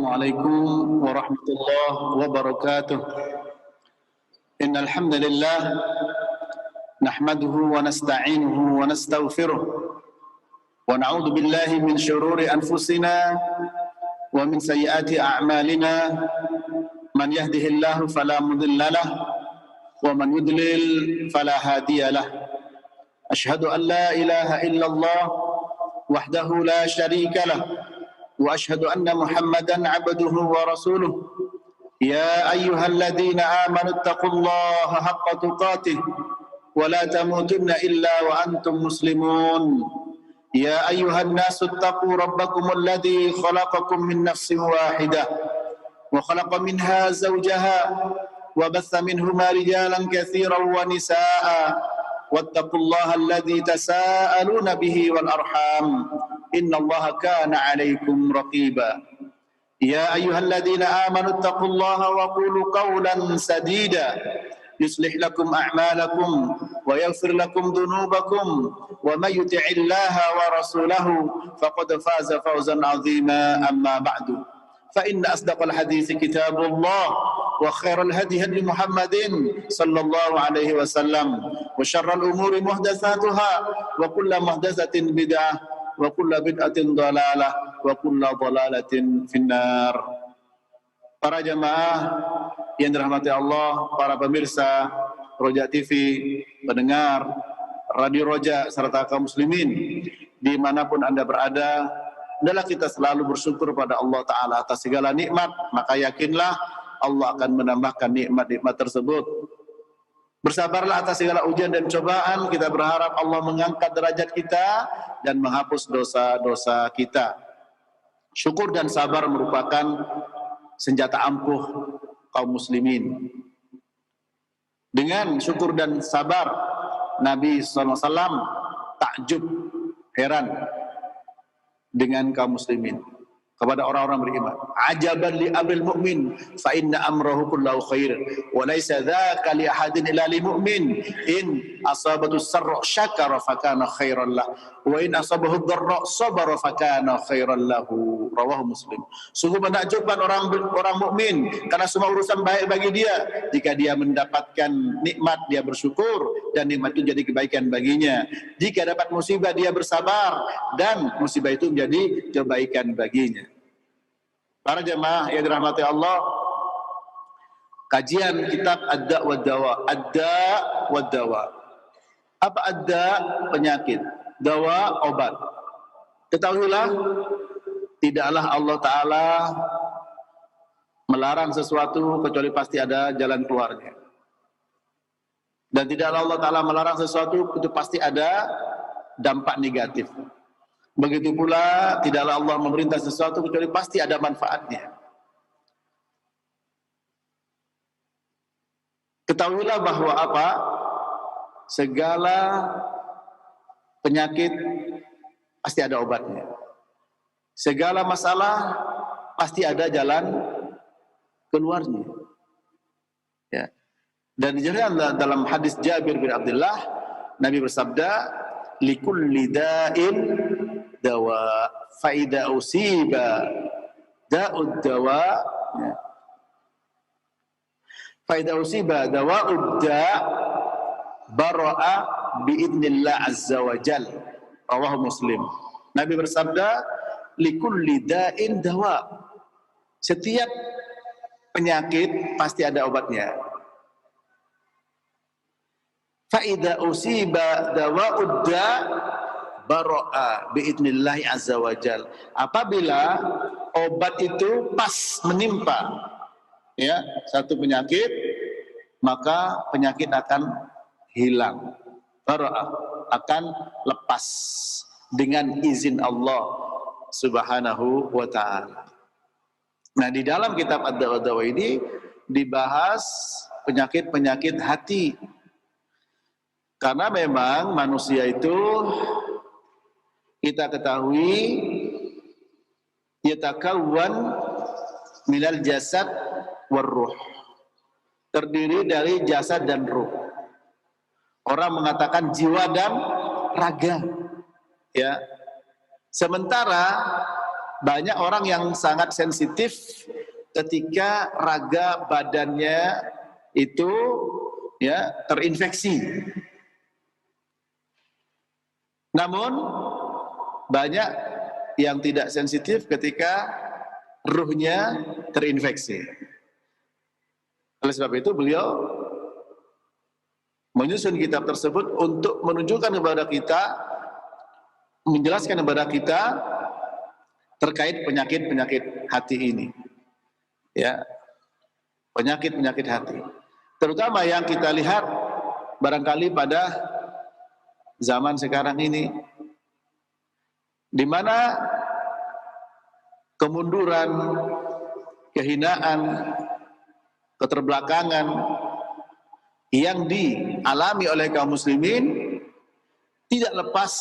Assalamualaikum warahmatullahi wabarakatuh. Innal hamdalillah nahmaduhu wa nasta'inuhu wa nastaghfiruh wa na'udzu billahi min shururi anfusina wa min sayyiati a'malina. Man yahdihillahu fala mudilla lahu wa man yudlil fala hadiya lahu. Asyhadu an la ilaha illallah wahdahu la syarika lahu wa asyhadu anna Muhammadan 'abduhu wa rasuluh. Ya ayyuhalladzina amanu taqullaha haqqa tuqatih wa la tamutunna illa wa antum muslimun. Ya ayyuhan nasu taqu rabbakumul ladzi khalaqakum min nafsin wahidah wa khalaqa minha zawjaha wa batha minhuma rijalan katsiran wa nisaa'a wattaqullaha alladzi tasaaluna bihi wal arham innallaha kana 'alaikum raqiba. Ya ayyuhalladzina amanu taqullaha wa qulu qawlan sadida yuslih lakum a'malakum wa yaghfir lakum dhunubakum wa may yuti'illaha wa rasulahu faqad faza fawzan 'azima. Amma ba'du, fa inna asdaqal hadithi kitabullah wa khairal hadi hadi Muhammadin sallallahu alaihi wasallam wa syarral umuri muhdatsatuha wa kullu muhdatsatin bid'ah wa kullu bid'atin dhalalah wa kullu dhalalatin finnar. Para jamaah yang dirahmati Allah, para pemirsa Roja TV, pendengar Radio Roja serta kaum muslimin dimanapun Anda berada, hendaklah kita selalu bersyukur pada Allah Ta'ala atas segala nikmat, maka yakinlah Allah akan menambahkan nikmat-nikmat tersebut. Bersabarlah atas segala ujian dan cobaan, kita berharap Allah mengangkat derajat kita dan menghapus dosa-dosa kita. Syukur dan sabar merupakan senjata ampuh kaum muslimin. Dengan syukur dan sabar, Nabi SAW takjub, heran dengan kaum muslimin, kepada orang-orang beriman. Ajaban li amril mu'min fa inna amrahu kullahu khair wa laysa dzaka li ahadin illa lil mu'min in asabatu sarra syakara fa kana khairan lah wa in asabahu dharra sabara fa kana khairan lahu. Rawahu Muslim. Sungguh menakjubkan orang mukmin karena semua urusan baik bagi dia. Jika dia mendapatkan nikmat dia bersyukur dan nikmat itu jadi kebaikan baginya. Jika dapat musibah dia bersabar dan musibah itu menjadi kebaikan baginya. Para jemaah yang dirahmati Allah, kajian kitab Ad-Da' wa Dawa. Ad-Da' wa Dawa. Apa Ad-Da'? Penyakit. Dawa, obat. Ketahuilah, tidaklah Allah Ta'ala melarang sesuatu kecuali pasti ada jalan keluarnya. Dan tidaklah Allah Ta'ala melarang sesuatu itu pasti ada dampak negatif. Begitu pula tidaklah Allah memerintah sesuatu kecuali pasti ada manfaatnya. Ketahuilah bahwa apa? Segala penyakit pasti ada obatnya. Segala masalah pasti ada jalan keluarnya. Ya. Dan dijelaskan dalam hadis Jabir bin Abdullah, Nabi bersabda, likulli da'in dawa faida usiba da'ud dawa faida usiba dawa'ud da' bara'a biidnillah azza wa jal. Rawahu Muslim. Nabi bersabda, likulli da'in dawa, setiap penyakit pasti ada obatnya. Faida usiba dawa'ud da' bara'a biidnillahi azza wa jal. Apabila obat itu pas menimpa ya satu penyakit, maka penyakit akan hilang. Bara'a akan lepas dengan izin Allah Subhanahu wa ta'ala. Nah, di dalam kitab Ad-Da' wa Dawa ini dibahas penyakit-penyakit hati. Karena memang manusia itu kita ketahui yatakawwan minal jasad war ruh, terdiri dari jasad dan ruh. Orang mengatakan jiwa dan raga, ya. Sementara banyak orang yang sangat sensitif ketika raga badannya itu ya terinfeksi. Namun banyak yang tidak sensitif ketika ruhnya terinfeksi. Oleh sebab itu beliau menyusun kitab tersebut untuk menunjukkan kepada kita, menjelaskan kepada kita terkait penyakit-penyakit hati ini. Ya, penyakit-penyakit hati. Terutama yang kita lihat barangkali pada zaman sekarang ini, di mana kemunduran, kehinaan, keterbelakangan yang dialami oleh kaum muslimin tidak lepas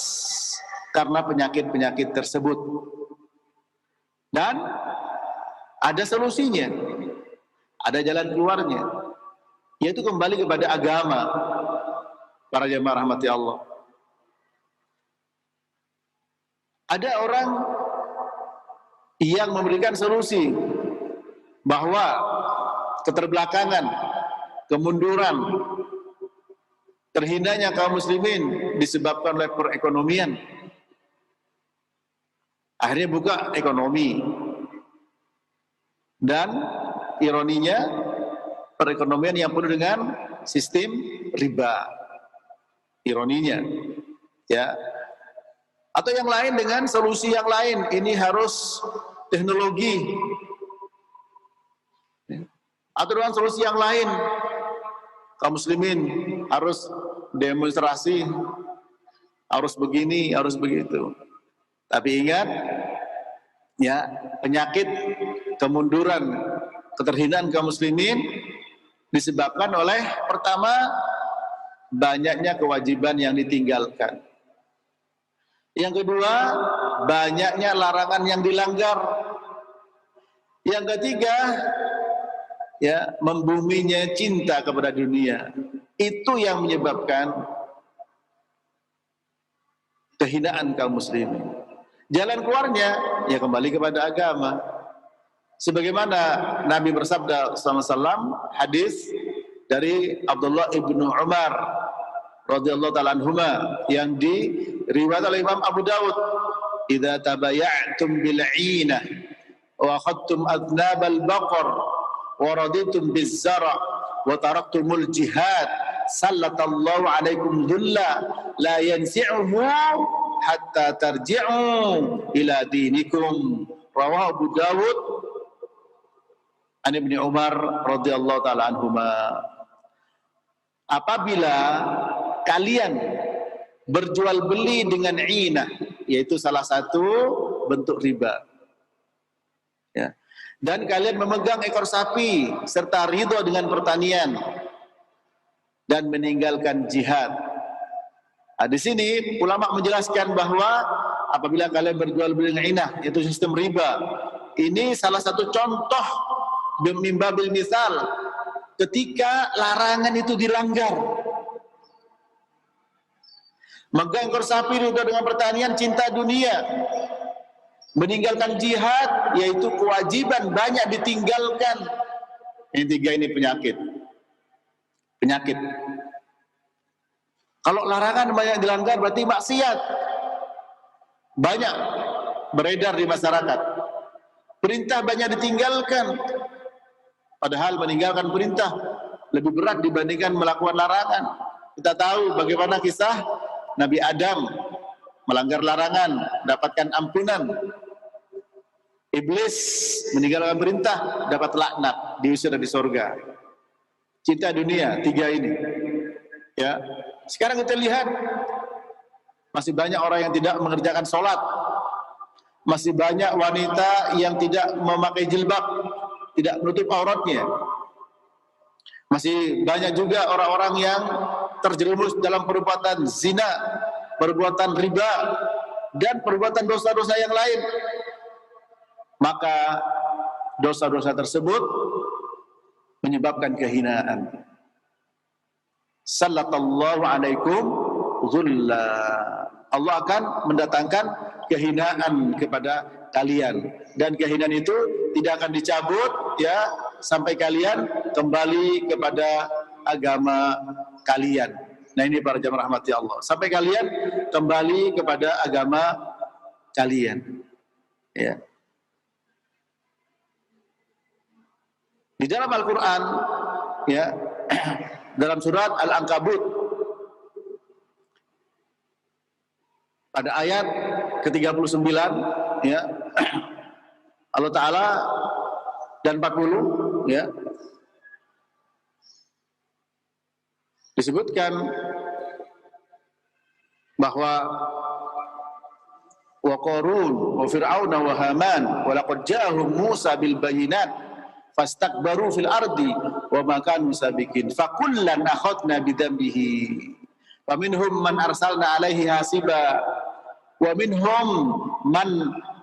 karena penyakit-penyakit tersebut. Dan ada solusinya, ada jalan keluarnya, yaitu kembali kepada agama. Para jemaah rahmati Allah, ada orang yang memberikan solusi bahwa keterbelakangan, kemunduran, terhinanya kaum muslimin disebabkan oleh perekonomian. Akhirnya buka ekonomi. Dan ironinya, perekonomian yang penuh dengan sistem riba. Ironinya, ya. Atau yang lain dengan solusi yang lain, ini harus teknologi. Atau dengan solusi yang lain, kaum muslimin harus demonstrasi, harus begini, harus begitu. Tapi ingat, ya, penyakit kemunduran, keterhinaan kaum muslimin disebabkan oleh pertama, banyaknya kewajiban yang ditinggalkan. Yang kedua, banyaknya larangan yang dilanggar. Yang ketiga, ya, membuminya cinta kepada dunia. Itu yang menyebabkan kehinaan kaum muslimin. Jalan keluarnya, ya kembali kepada agama. Sebagaimana Nabi bersabda SAW, hadis dari Abdullah ibnu Umar radhiyallahu ta'ala anhuma yang diriwayatkan oleh Imam Abu Dawud, "Idza tabaya'tum bil 'inah wa akhadtum adnabal baqar wa raditum biz zara' wa taraktumul jihad sallatallahu 'alaikum dhulla la yansi'uhu hatta tarji'u ila dinikum." Rawahu Abu Dawud an Ibnu Umar radhiyallahu ta'ala anhuma. Apabila kalian berjual beli dengan inah, yaitu salah satu bentuk riba, ya, dan kalian memegang ekor sapi serta ridho dengan pertanian dan meninggalkan jihad. Nah, di sini ulama menjelaskan bahwa apabila kalian berjual beli dengan inah, yaitu sistem riba, ini salah satu contoh bimbabil misal ketika larangan itu dilanggar. Megang ekor sapi ridho dengan pertanian, cinta dunia, meninggalkan jihad, yaitu kewajiban banyak ditinggalkan. Yang tiga ini penyakit. Kalau larangan banyak dilanggar berarti maksiat banyak beredar di masyarakat. Perintah banyak ditinggalkan, padahal meninggalkan perintah lebih berat dibandingkan melakukan larangan. Kita tahu bagaimana kisah Nabi Adam melanggar larangan, dapatkan ampunan. Iblis meninggalkan perintah, dapat laknat, diusir dari surga. Cinta dunia, tiga ini. Ya, sekarang kita lihat masih banyak orang yang tidak mengerjakan sholat, masih banyak wanita yang tidak memakai jilbab, tidak menutup auratnya. Masih banyak juga orang-orang yang terjerumus dalam perbuatan zina, perbuatan riba, dan perbuatan dosa-dosa yang lain. Maka dosa-dosa tersebut menyebabkan kehinaan. Sallallahu alaikum dhulla. Allah akan mendatangkan kehinaan kepada kalian, dan kehinaan itu tidak akan dicabut ya sampai kalian kembali kepada agama kalian. Nah ini para jamaah rahmati Allah, sampai kalian kembali kepada agama kalian. Ya. Di dalam Al-Quran, ya, dalam surat Al-Ankabut, pada ayat ke-39, ya, Allah Ta'ala dan 40, ya, disebutkan bahwa wa Qarun wa Fir'auna wa Haman wa laqad ja'ahum Musa bil bayyinat fastakbaru fil ardi wa ma kanu sabiqin fakullan akhadna bidambihi wa minhum man arsalna alaihi hasiba wa minhum man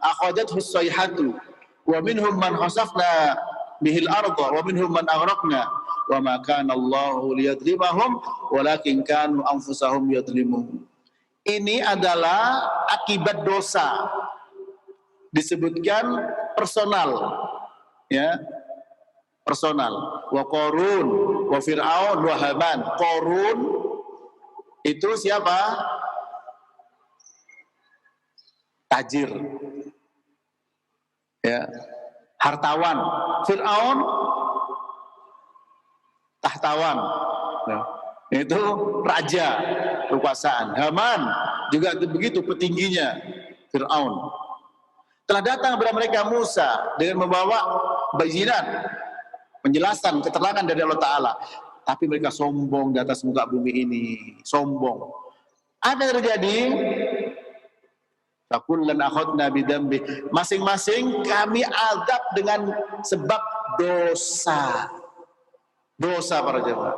akhadathu as-sayhatu wa minhum man khasafna bihil arda wa minhum man aghraqna wa ma kana Allahu liyadhlimahum walakin kanu anfusahum yadhlimun. Ini adalah akibat dosa, disebutkan personal, ya, personal. Wa Qarun wa Fir'aun wa Haman. Qarun itu siapa? Tajir, ya, hartawan. Fir'aun tahtawan, ya, itu raja kekuasaan. Haman juga begitu petingginya Fir'aun. Telah datang kepada mereka Musa dengan membawa bayyinat, penjelasan, keterangan dari Allah Ta'ala. Tapi mereka sombong di atas muka bumi ini. Sombong. Apa yang terjadi? Fakullan akhadna bidambi. Masing-masing kami azab dengan sebab dosa. Dosa para jemaah.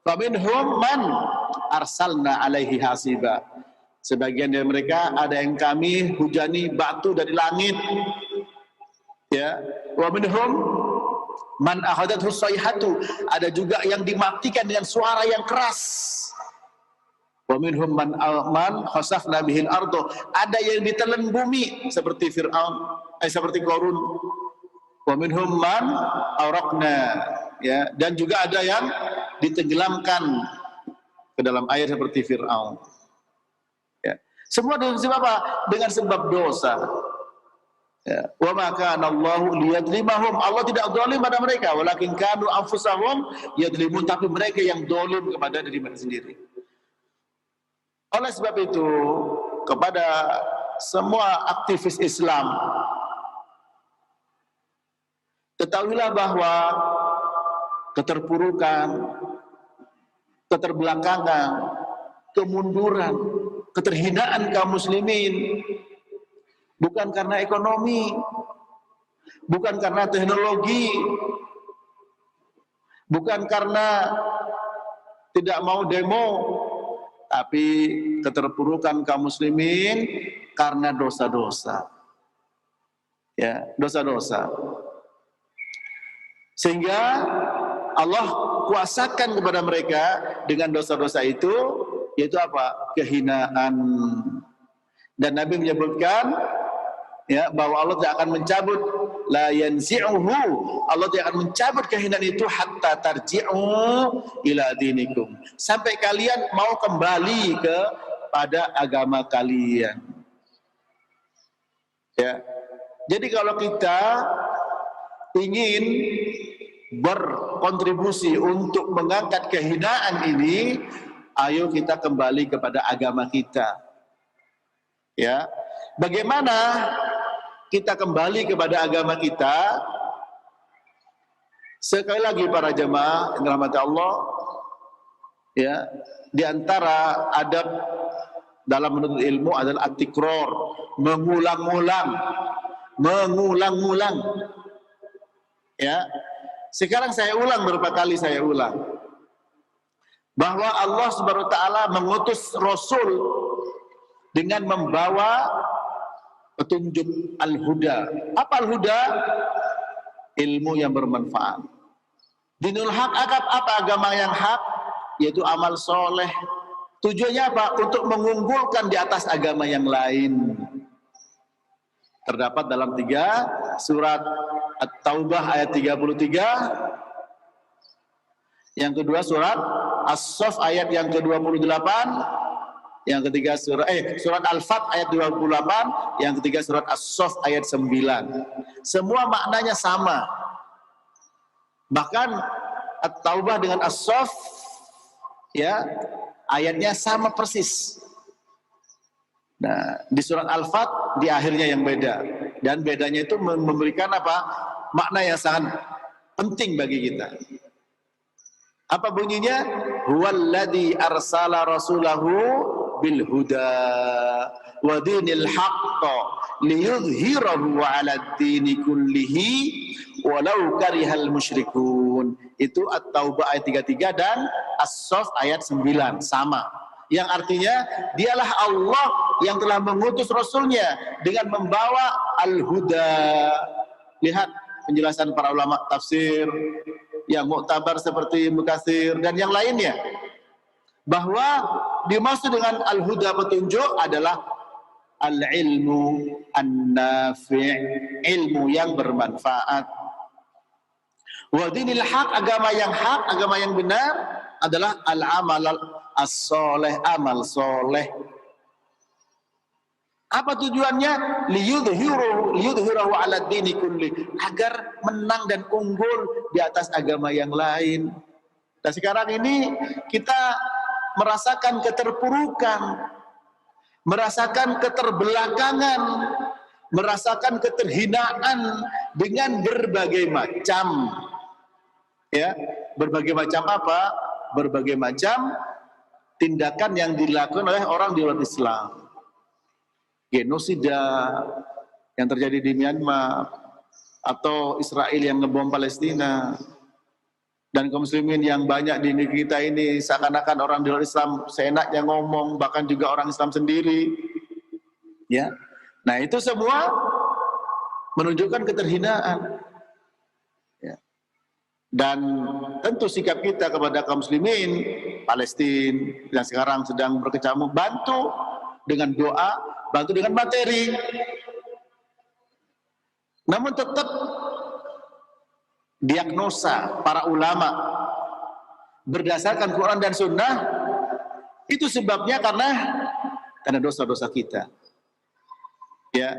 Faminhum man arsalna alaihi hasiba. Sebagian dari mereka ada yang kami hujani batu dari langit. Ya. Wa minhum man akhadathu sayhatu, ada juga yang dimatikan dengan suara yang keras. Wa minhum man khasafna bihil ardo, ada yang ditelan bumi seperti Fir'aun, seperti Qarun. Wa minhum man awraqna, ya, dan juga ada yang ditenggelamkan ke dalam air seperti Fir'aun. Ya. Semua dengan sebab apa? Dengan sebab dosa. Ya. Wa ma kana Allahu liyadlimahum, Allah tidak zalim pada mereka, walakin kanu anfusahum yadlimun, tapi mereka yang zalim kepada diri mereka sendiri. Oleh sebab itu, kepada semua aktivis Islam, ketahuilah bahwa keterpurukan, keterbelakangan, kemunduran, keterhinaan kaum muslimin bukan karena ekonomi, bukan karena teknologi, bukan karena tidak mau demo, tapi keterpurukan kaum muslimin karena dosa-dosa. Ya, dosa-dosa. Sehingga Allah kuasakan kepada mereka dengan dosa-dosa itu, yaitu apa? Kehinaan. Dan Nabi menyebutkan, ya, bahwa Allah tidak akan mencabut, la yanzi'uhu, Allah tidak akan mencabut kehinaan itu hatta tarji'u ila dinikum, sampai kalian mau kembali kepada agama kalian. Ya. Jadi kalau kita ingin berkontribusi untuk mengangkat kehinaan ini, ayo kita kembali kepada agama kita. Ya. Bagaimana kita kembali kepada agama kita? Sekali lagi para jemaah yang dirahmati Allah, ya, di antara adab dalam menuntut ilmu adalah at-tikrar, mengulang-ulang. Ya. Sekarang saya ulang, beberapa kali saya ulang, bahwa Allah Subhanahu wa taala mengutus Rasul dengan membawa petunjuk al-huda. Apa al-huda? Ilmu yang bermanfaat. Dinul haq, apa agama yang hak? Yaitu amal soleh. Tujuannya apa? Untuk mengunggulkan di atas agama yang lain. Terdapat dalam 3 surat At-Taubah ayat 33, yang kedua surat As-Saff ayat yang ke-28, yang ketiga surat Al-Fat ayat 28, yang ketiga surat As-Saff ayat 9. Semua maknanya sama. Bahkan At-Taubah dengan As-Saff ya, ayatnya sama persis. Nah, di surat Al-Fat di akhirnya yang beda, dan bedanya itu memberikan apa? Makna yang sangat penting bagi kita. Apa bunyinya? Huwallazi arsala rasulahu bil huda wa dinil haqq liyudhhirahu 'alad dini kullihi walau karihal musyrikun. Itu At-Taubah ayat 33 dan As-Saff ayat 9 sama. Yang artinya dialah Allah yang telah mengutus Rasulnya dengan membawa al-huda. Lihat penjelasan para ulama tafsir yang muktabar seperti Mukatsir dan yang lainnya, bahwa dimaksud dengan al-huda petunjuk adalah al-ilmu an-nafi', ilmu yang bermanfaat. Wa dinil haq, agama yang hak, agama yang benar adalah al-amal as-soleh, amal soleh. Apa tujuannya? Liyudhhirahu 'ala dini kulli, agar menang dan unggul di atas agama yang lain. Dan sekarang ini kita merasakan keterpurukan, merasakan keterbelakangan, merasakan keterhinaan dengan berbagai macam ya, berbagai macam apa? Berbagai macam tindakan yang dilakukan oleh orang di luar Islam. Genosida yang terjadi di Myanmar, atau Israel yang ngebom Palestina, dan kaum muslimin yang banyak di negeri kita ini seakan-akan orang di luar Islam seenaknya ngomong, bahkan juga orang Islam sendiri ya. Nah, itu semua menunjukkan keterhinaan ya. Dan tentu sikap kita kepada kaum muslimin Palestina yang sekarang sedang berkecamuk, bantu dengan doa, bantu dengan materi. Namun tetap diagnosa para ulama berdasarkan Quran dan Sunnah, itu sebabnya karena dosa-dosa kita ya,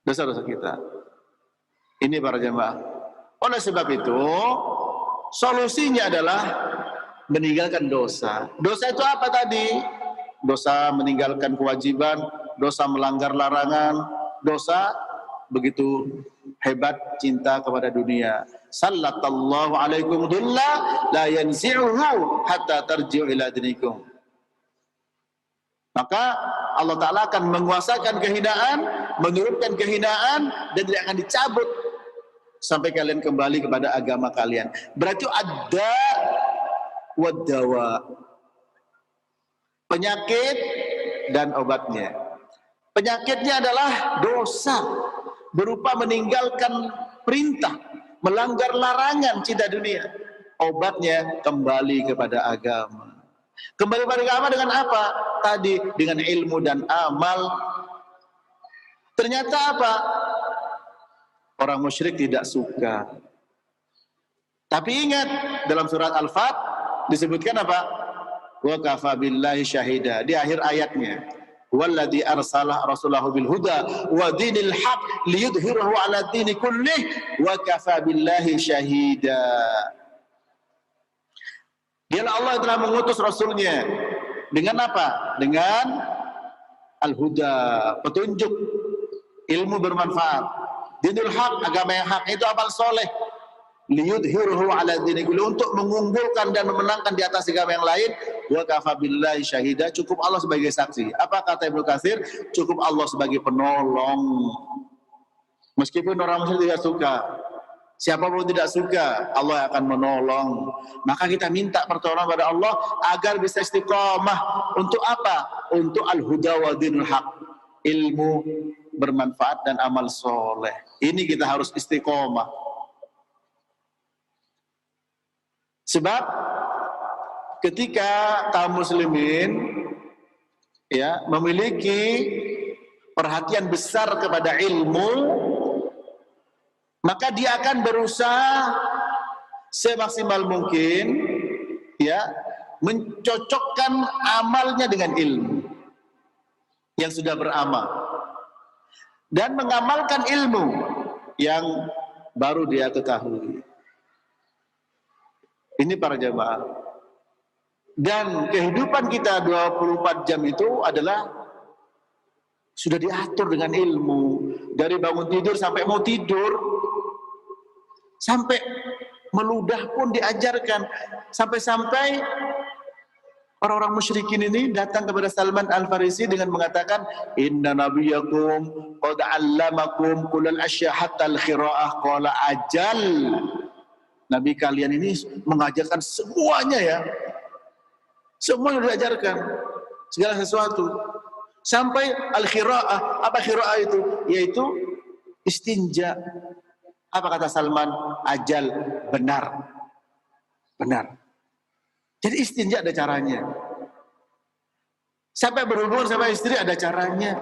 dosa-dosa kita ini para jemaah. Oleh sebab itu solusinya adalah meninggalkan dosa. Dosa itu apa tadi? Dosa meninggalkan kewajiban, dosa melanggar larangan, dosa begitu hebat cinta kepada dunia. Sallallahu alaikum dhulla la yanzi'uhu hatta tarji'u ila dinikum. Maka Allah Ta'ala akan menguasakan kehinaan, menurunkan kehinaan, dan tidak akan dicabut sampai kalian kembali kepada agama kalian. Berarti ada wadawa, penyakit dan obatnya. Penyakitnya adalah dosa berupa meninggalkan perintah, melanggar larangan cinta dunia. Obatnya kembali kepada agama. Kembali kepada agama dengan apa? Tadi dengan ilmu dan amal. Ternyata apa? Orang musyrik tidak suka. Tapi ingat, dalam surat Al-Fat disebutkan apa? Wa kafa billahi syahida, di akhir ayatnya. Walladzi arsala rasulahu bil huda wa dinil haq liyudhhirahu 'ala dini kullih wa kafa billahi syahida. Dialah Allah yang telah mengutus Rasulnya dengan apa? Dengan al-huda, petunjuk, ilmu bermanfaat. Dinul haq, agama yang hak, itu amal soleh. Liyudhhirahu 'ala dini kulli, untuk mengunggulkan dan memenangkan di atas agama yang lain. Wa kafa billahi syahida, cukup Allah sebagai saksi. Apa kata Ibnu Katsir? Cukup Allah sebagai penolong. Meskipun orang musyrik tidak suka, siapapun tidak suka, Allah akan menolong. Maka kita minta pertolongan pada Allah agar bisa istiqamah. Untuk apa? Untuk al-huda wa dinul haq, ilmu bermanfaat dan amal soleh. Ini kita harus istiqamah. Sebab ketika kaum muslimin ya memiliki perhatian besar kepada ilmu, maka dia akan berusaha semaksimal mungkin ya mencocokkan amalnya dengan ilmu yang sudah beramal dan mengamalkan ilmu yang baru dia ketahui. Ini para jamaah. Dan kehidupan kita 24 jam itu adalah sudah diatur dengan ilmu. Dari bangun tidur sampai mau tidur, sampai meludah pun diajarkan. Sampai-sampai orang-orang musyrikin ini datang kepada Salman Al-Farisi dengan mengatakan, inna nabiyakum qad 'allamakum kullal asya hatta al-qira'ah qala ajal. Nabi kalian ini mengajarkan semuanya ya. Semuanya diajarkan, segala sesuatu. Sampai al-qira'ah. Apa qira'ah itu? Yaitu istinja. Apa kata Salman? Ajal, benar. Benar. Jadi istinja ada caranya. Sampai berhubungan sama istri ada caranya.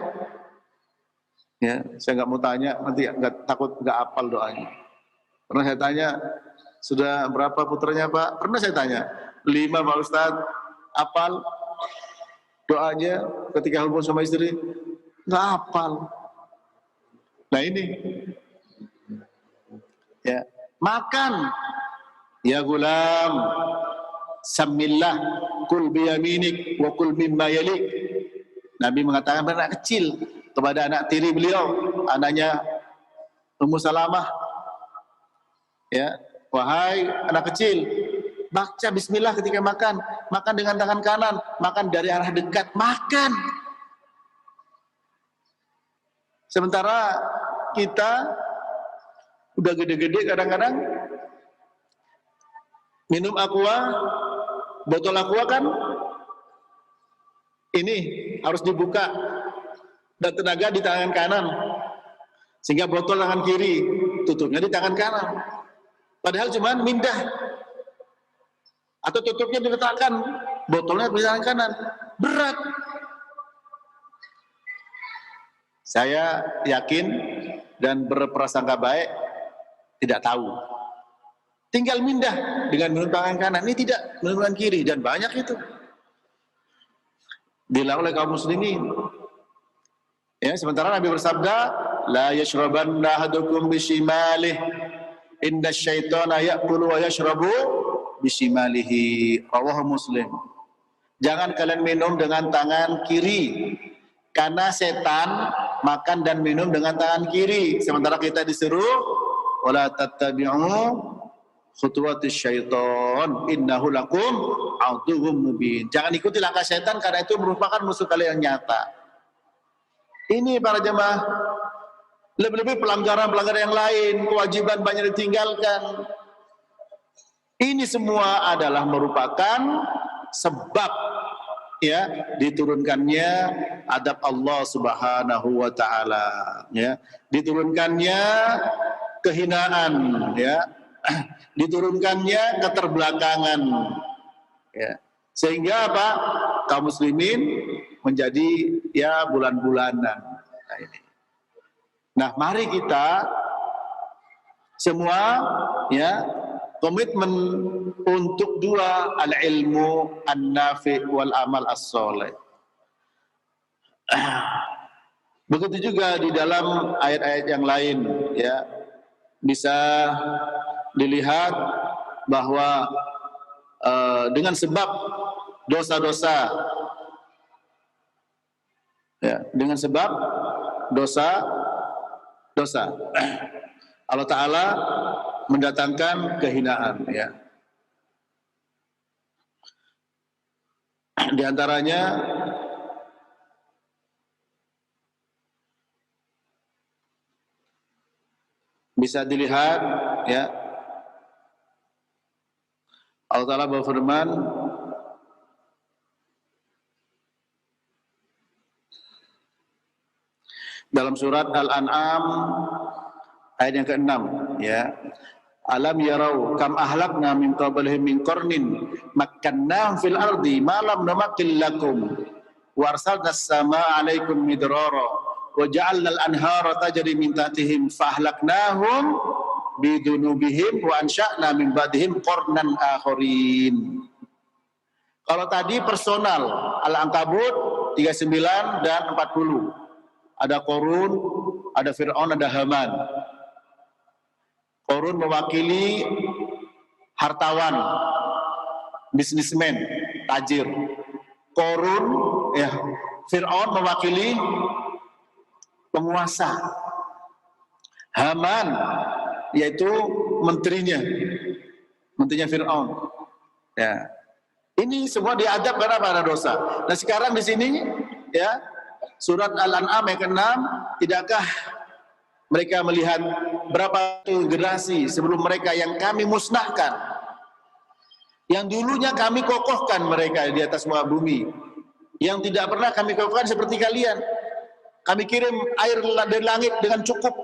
Ya, saya nggak mau tanya, nanti nggak takut nggak hafal doanya. Pernah saya tanya, sudah berapa putranya Pak? Pernah saya tanya, 5 Pak Ustadz, hafal doanya ketika hubungan sama istri? Nggak hafal. Nah ini, ya makan, ya gulam, samillah, kul biyaminik, wa kul mimma yalik. Nabi mengatakan pada anak kecil, kepada anak tiri beliau, anaknya Ummu Salamah, ya, wahai anak kecil, baca bismillah ketika makan, makan dengan tangan kanan, makan dari arah dekat, makan. Sementara kita udah gede-gede kadang-kadang minum aqua, botol aqua kan ini harus dibuka dan tenaga di tangan kanan, sehingga botol tangan kiri tutupnya di tangan kanan, padahal cuman mindah, atau tutupnya diletakkan, botolnya di tangan kanan, berat. Saya yakin dan berprasangka baik tidak tahu, tinggal mindah dengan minum tangan kanan, ini tidak minum tangan kiri, dan banyak itu dilakukan oleh kaum muslimin. Ya, sementara Nabi bersabda, la yashrabanna ahadukum bishimalih, inna syaitana ya'kulu wa yashrabu bishimalihi. Rawahu Muslim. Jangan kalian minum dengan tangan kiri, karena setan makan dan minum dengan tangan kiri. Sementara kita disuruh, wala tattabi'u khutuwatis syaitan innahu lakum aduwwum mubin. Jangan ikuti langkah setan, karena itu merupakan musuh kalian yang nyata. Ini para jemaah, lebih-lebih pelanggaran-pelanggaran yang lain, kewajiban banyak ditinggalkan. Ini semua adalah merupakan sebab ya diturunkannya adab Allah Subhanahu wa taala, ya. Diturunkannya kehinaan, ya. Diturunkannya keterbelakangan, ya. Sehingga apa? Kaum muslimin menjadi ya bulan-bulanan. Nah, ini. Nah, mari kita semua ya komitmen untuk dua, al-ilmu an-nafi wal amal as-soleh. Begitu juga di dalam ayat-ayat yang lain, ya, bisa dilihat bahwa dengan sebab dosa-dosa, ya, dengan sebab dosa Allah Ta'ala mendatangkan kehinaan, ya. Di antaranya bisa dilihat, ya, Allah Ta'ala berfirman, dalam surat Al-An'am ayat yang ke-6, ya. Alam yarau kam ahlakna min qablihim min qarnin makkannahum fil ardi ma lam numakkil lakum wa arsalna as-samaa'a 'alaikum midrara wa ja'alnal anhara tajri min tahtihim fahlaknahum bidunubihim wa ansha'na min ba'dihim qarnan akharin. Kalau tadi personal, Al-Ankabut 39 dan 40. Ada Qarun, ada Fir'aun, ada Haman. Qarun mewakili hartawan, bisnismen, tajir. Qarun, ya, Fir'aun mewakili penguasa. Haman, yaitu menterinya Fir'aun. Ya. Ini semua diadab karena pada dosa. Nah sekarang di sini, ya, surat Al-An'am ayat ke-6, tidakkah mereka melihat berapa generasi sebelum mereka yang kami musnahkan, yang dulunya kami kokohkan mereka di atas muka bumi, yang tidak pernah kami kokohkan seperti kalian. Kami kirim air dari langit dengan cukup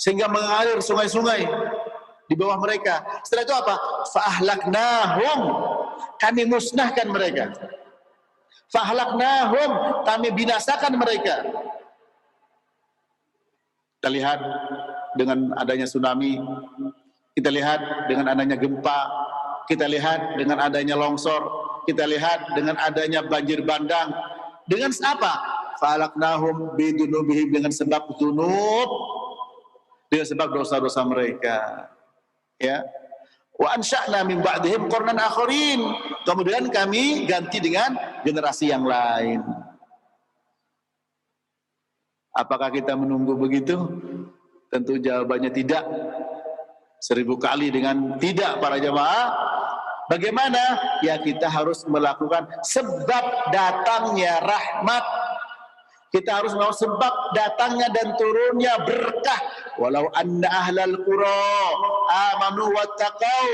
sehingga mengalir sungai-sungai di bawah mereka. Setelah itu apa? Fa'ahlaknahum, kami musnahkan mereka. Fa'ahlaknahum, kami binasakan mereka. Kita lihat dengan adanya tsunami, kita lihat dengan adanya gempa, kita lihat dengan adanya longsor, kita lihat dengan adanya banjir bandang. Dengan apa? Fa'ahlaknahum bidunubihim, dengan sebab dzunub, dengan sebab dosa-dosa mereka. Ya, wa ansha'na min ba'dihim qarnan akharin, kemudian kami ganti dengan generasi yang lain. Apakah kita menunggu begitu? Tentu jawabannya tidak. 1000 kali dengan tidak para jamaah. Bagaimana? Ya kita harus melakukan sebab datangnya rahmat. Kita harus mau sebab datangnya dan turunnya berkah. Walau anna ahlal qura amanu wattaqau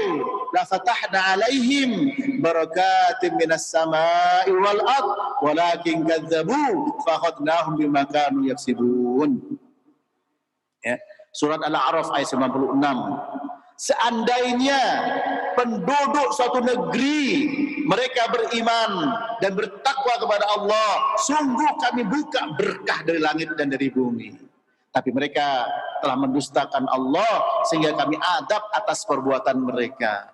la fatahna alaihim barakatim minas samai wal ard walakin kadzabu fakhadnahum bima kanu yaksibun. Ya, surat Al-A'raf ayat 96. Seandainya penduduk suatu negeri mereka beriman dan bertakwa kepada Allah, sungguh kami buka berkah dari langit dan dari bumi. Tapi mereka telah mendustakan Allah sehingga kami adab atas perbuatan mereka.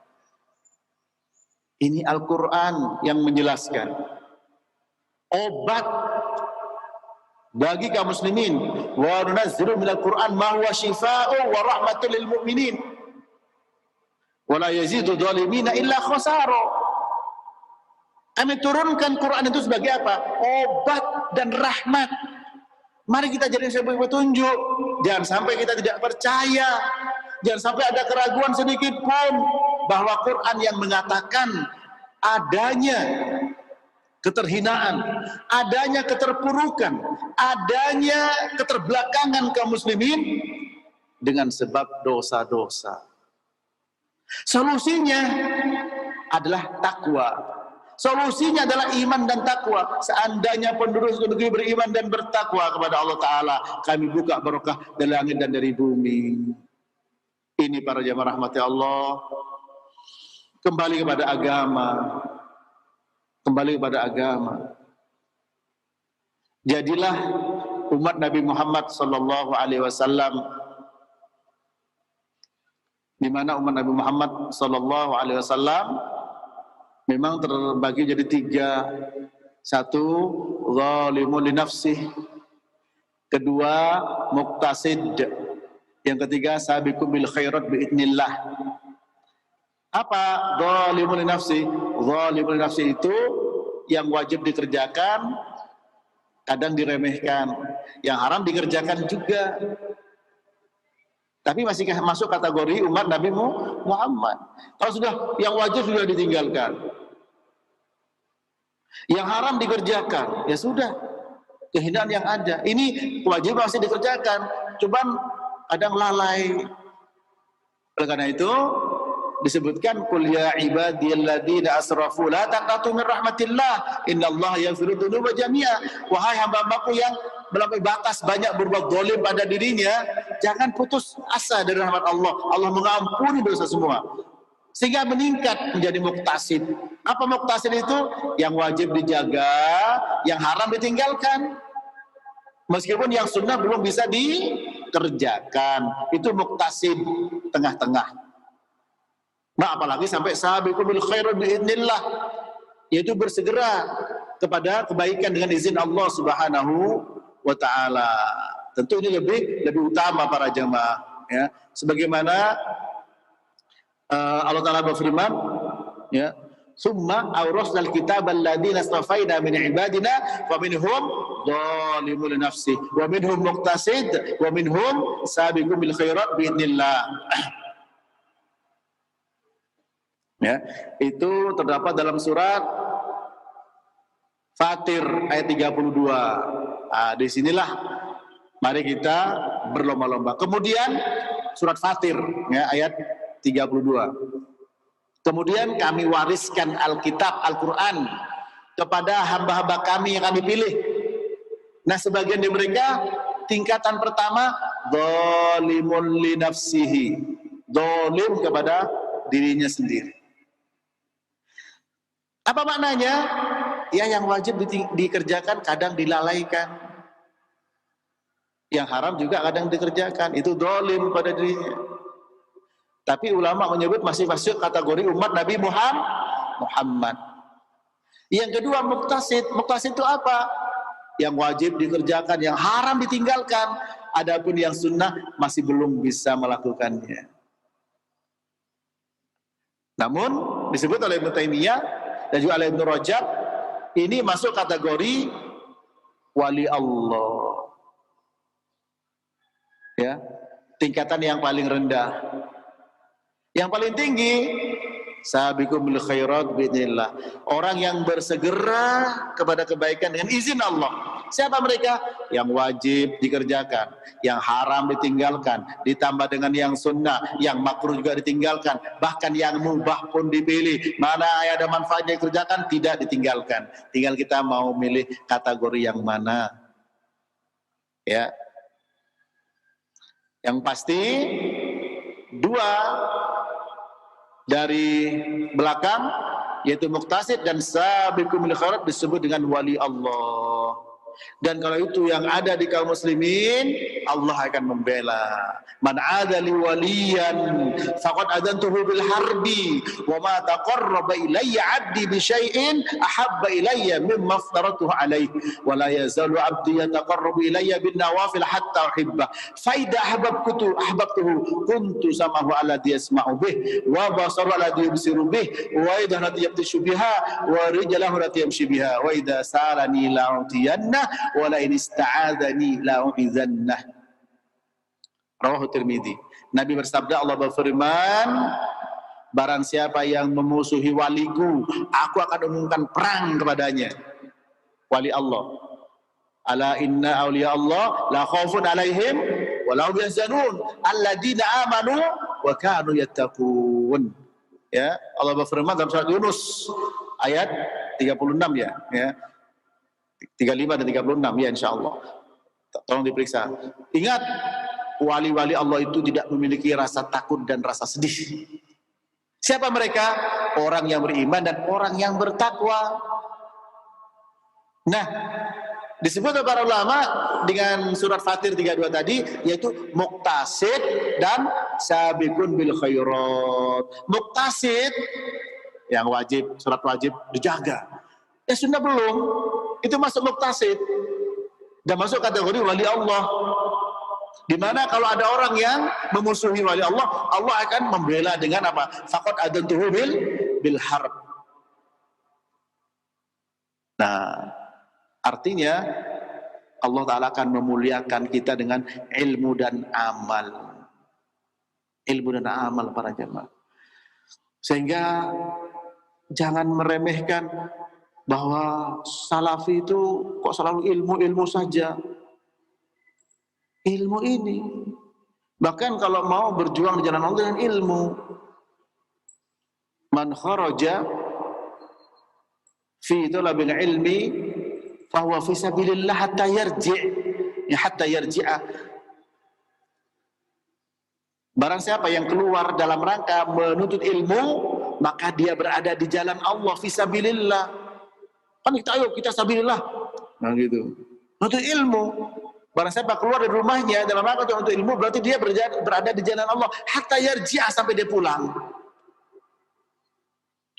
Ini Al-Quran yang menjelaskan obat bagi kaum muslimin. Wa nunazzilu minal Qur'an ma huwa syifaa'un wa rahmatul lil mu'minin wa la yazidu dhalimina illa khasara. Kami turunkan Quran itu sebagai apa? Obat dan rahmat. Mari kita jadi sebagai petunjuk. Jangan sampai kita tidak percaya. Jangan sampai ada keraguan sedikit pun bahwa Quran yang mengatakan adanya keterhinaan, adanya keterpurukan, adanya keterbelakangan kaum muslimin dengan sebab dosa-dosa. Solusinya adalah takwa. Solusinya adalah iman dan takwa. Seandainya penduduk negeri beriman dan bertakwa kepada Allah Ta'ala, kami buka barokah dari langit dan dari bumi. Ini para jamaah rahmati Allah. Kembali kepada agama. Kembali kepada agama. Jadilah umat Nabi Muhammad sallallahu alaihi wasallam, di mana umat Nabi Muhammad sallallahu alaihi wasallam memang terbagi jadi 3. 1, zalimun li nafsih. 2, muqtasid. Yang 3, sabiqu bil khairat biidznillah. Apa zalimun li nafsi? Zalimun li nafsi itu yang wajib dikerjakan, kadang diremehkan. Yang haram dikerjakan juga. Tapi masih masuk kategori umat Nabi Muhammad. Kalau sudah yang wajib sudah ditinggalkan, yang haram dikerjakan, ya sudah, kehinaan yang ada. Ini kewajiban masih dikerjakan, cuman kadang lalai. Oleh karena itu disebutkan qul ya ibadiyalladzina asrafu la taqnatu min rahmatillah innallaha yaghfiru dzunuba jami'a. Wahai hamba-hambaku yang melampaui batas, banyak berbuat zalim pada dirinya, jangan putus asa dari rahmat Allah. Allah mengampuni dosa semua. Sehingga meningkat menjadi muqtasid. Apa muqtasid itu? Yang wajib dijaga, yang haram ditinggalkan. Meskipun yang sunnah belum bisa dikerjakan, itu muktasid, tengah-tengah. Nah, apalagi sampai sabiqu bil khairat biidznillah, yaitu bersegera kepada kebaikan dengan izin Allah Subhanahu wa taala. Tentu ini lebih utama para jemaah, ya. Sebagaimana Allah taala berfirman, ya, summa awrasnal kitaba alladziina astafaina min ibadina faminhum dhalimun li nafsihi wa minhum muqtasid wa minhum sabiqun bil khairat biidznillah. Ya, itu terdapat dalam surat Fatir ayat 32. Nah, disinilah mari kita berlomba-lomba. Kemudian surat Fatir, ya, ayat 32. Kemudian kami wariskan Alkitab, Al-Quran kepada hamba-hamba kami yang kami pilih. Nah, sebagian dari mereka tingkatan pertama dzalimun li nafsihi, zalim kepada dirinya sendiri. Apa maknanya? Ya, yang wajib dikerjakan kadang dilalaikan, yang haram juga kadang dikerjakan, itu zalim pada dirinya. Tapi ulama menyebut masih masuk kategori umat Nabi Muhammad. Yang kedua muktasid. Muktasid itu apa? Yang wajib dikerjakan, yang haram ditinggalkan. Adapun yang sunnah masih belum bisa melakukannya. Namun disebut oleh Ibnu Taimiyah dan juga oleh Ibnu Rajab, ini masuk kategori wali Allah. Ya, tingkatan yang paling rendah. Yang paling tinggi sabiqu bil khairat biidznillah, orang yang bersegera kepada kebaikan dengan izin Allah. Siapa mereka? Yang wajib dikerjakan, yang haram ditinggalkan, ditambah dengan yang sunnah, yang makruh juga ditinggalkan, bahkan yang mubah pun dipilih. Mana ada manfaatnya dikerjakan, tidak ditinggalkan. Tinggal kita mau milih kategori yang mana. Ya. Yang pasti dua dari belakang, yaitu muktasid dan sabiqul bil khairat, disebut dengan wali Allah. Dan kalau itu yang ada di kaum muslimin, Allah akan membela. Man adali waliyan faqad adantuhu bil harbi wa ma taqarraba ilayya 'abdi bi syai'in ahabba ilayya mimma aftaratuhu alayhi wa la yazalu 'abdi yataqarrabu ilayya bin nawafil hatta uhibba fa idza ahbabtuhu kuntu samahu alladhi yasma'u bih wa basaru alladhi yubsiru bih wa idza yabtishu biha wa rijlahu allati yamshi biha wa idza salani la'utiyanna wala in ista'adzani la'u'izannah. Rawahu Tirmidzi. Nabi bersabda, Allah berfirman, barang siapa yang memusuhi waliku, aku akan umumkan perang kepadanya. Wali Allah. Ala inna awliya Allah la khaufun alaihim wa la hum yahzanun alladzina amanu wa kanu yattaqun. Ya, Allah berfirman dalam surat Yunus ayat 36 ya. 35 dan 36 ya, insyaallah. Tolong diperiksa. Ingat, wali-wali Allah itu tidak memiliki rasa takut dan rasa sedih. Siapa mereka? Orang yang beriman dan orang yang bertakwa. Nah, disebut oleh para ulama dengan surat Fatir 32 tadi, yaitu muktasid dan sabiqun bil khairat. Muktasid yang wajib, surat wajib dijaga. Ya sunnah belum, itu masuk muktasid dan masuk kategori wali Allah. Di mana kalau ada orang yang memusuhi wali Allah, Allah akan membela dengan apa? Faqad adantuhu bil harb. Nah, artinya Allah Ta'ala akan memuliakan kita dengan ilmu dan amal. Ilmu dan amal para jemaah. Sehingga jangan meremehkan bahwa salafi itu kok selalu ilmu-ilmu saja. Ilmu ini. Bahkan kalau mau berjuang di jalan Allah dengan ilmu. Man kharaja fi talabil ilmi fahuwa fi sabilillah hatta yarji'a. Barang siapa yang keluar dalam rangka menuntut ilmu, maka dia berada di jalan Allah fi sabilillah. Kan kita ayo kita sabilillah. Nah gitu. Menuntut ilmu. Barang siapa keluar dari rumahnya dalam rangka untuk ilmu, berarti dia berada di jalan Allah hatta yarji'a, sampai dia pulang.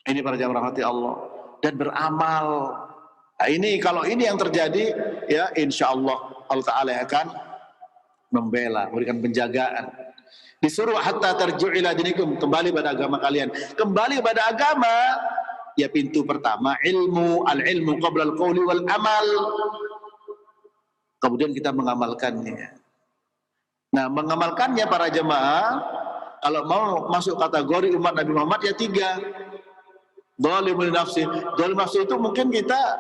Ini para jamaah rahmati Allah, dan beramal. Nah, ini kalau ini yang terjadi, ya insya Allah Allah Ta'ala akan membela, memberikan penjagaan. Disuruh hatta tarji'u ila dinikum, kembali pada agama kalian. Kembali pada agama, ya pintu pertama ilmu, al-ilmu qabla al-qawli wal amal. Kemudian kita mengamalkannya. Nah, mengamalkannya para jemaah, kalau mau masuk kategori umat Nabi Muhammad ya 3. Dhalimul nafsi. Dhalimul nafsi itu mungkin kita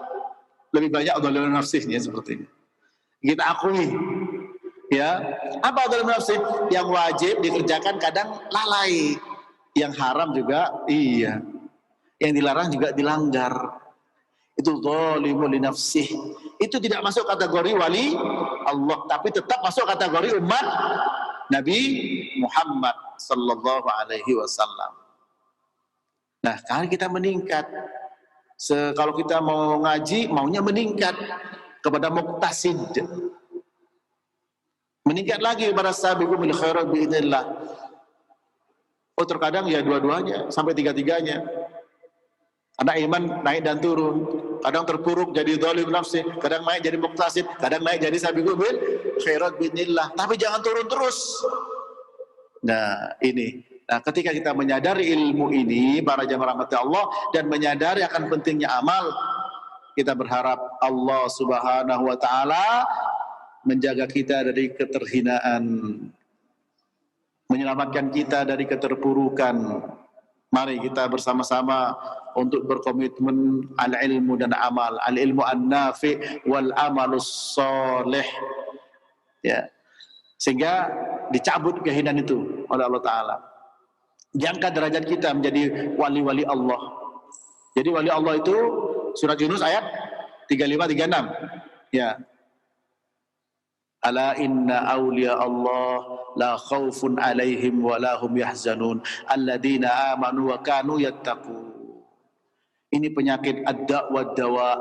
lebih banyak dhalimul nafsinya seperti ini. Kita akui. Ya, apa dhalimul nafsi? Yang wajib dikerjakan kadang lalai. Yang haram juga iya. Yang dilarang juga dilanggar. Itu zalimul nafsih. Itu tidak masuk kategori wali Allah, tapi tetap masuk kategori umat Nabi Muhammad sallallahu alaihi wasallam. Nah, kalau kita meningkat, kalau kita mau ngaji, maunya meningkat kepada muqtasid. Meningkat lagi kepada sabiqul bil khairat biidznillah. Oh, terkadang ya dua-duanya sampai tiga-tiganya. Karena iman naik dan turun. Kadang terpuruk jadi dhalim nafsi, kadang naik jadi muqtasid, kadang naik jadi sabiqul bil khairat biidznillah. Tapi jangan turun terus. Nah, ini. Nah, ketika kita menyadari ilmu ini, para jamaah rahmati Allah, dan menyadari akan pentingnya amal, kita berharap Allah Subhanahu wa taala menjaga kita dari keterhinaan, menyelamatkan kita dari keterpurukan. Mari kita bersama-sama untuk berkomitmen al-ilmu dan amal, al-ilmu an-nafi' wal amalus soleh. Ya. Sehingga dicabut kehinaan itu oleh Allah Ta'ala. Diangkat derajat kita menjadi wali-wali Allah. Jadi wali Allah itu surat Yunus ayat 35-36. Ya. Ala inna awliya Allah la khawfun alaihim wa la hum yahzanun alladzina amanu wa kanu yattaqun. Ini penyakit ad-da' wa dawa.